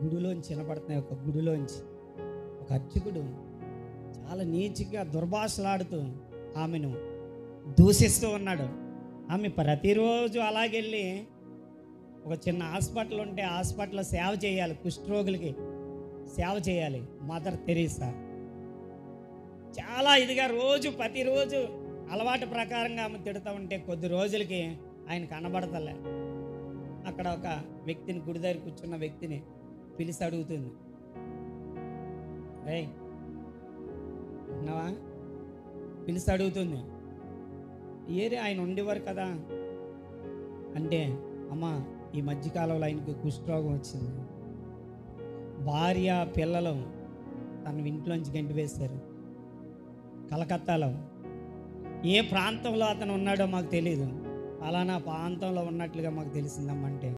గుడిలోంచి వినపడుతున్నాయి. ఒక గుడిలోంచి ఒక అర్చకుడు చాలా నీచిగా దుర్భాషలాడుతూ ఆమెను దూషిస్తూ ఉన్నాడు. ఆమె ప్రతిరోజు అలాగెళ్ళి ఒక చిన్న హాస్పిటల్ ఉంటే హాస్పిటల్లో సేవ చేయాలి, కుష్ఠరోగులకి సేవ చేయాలి. మదర్ తెరీసా చాలా ఇదిగా ప్రతిరోజు అలవాటు ప్రకారంగా ఆమె తిడుతూ ఉంటే కొద్ది రోజులకి ఆయన కనబడతలే. అక్కడ ఒక వ్యక్తిని, గుడి దగ్గర కూర్చున్న వ్యక్తిని పిలిచి అడుగుతుంది, రేయ్ విన్నావా? పిలిచి అడుగుతుంది, ఏరే ఆయన ఉండేవారు కదా అంటే, అమ్మా ఈ మధ్యకాలంలో ఆయనకు కుష్ఠరోగం వచ్చింది, భార్య పిల్లలు తన ఇంట్లోంచి గంటి వేశారు. కలకత్తాలో ఏ ప్రాంతంలో అతను ఉన్నాడో మాకు తెలియదు, అలానా ప్రాంతంలో ఉన్నట్లుగా మాకు తెలిసిందమ్మంటే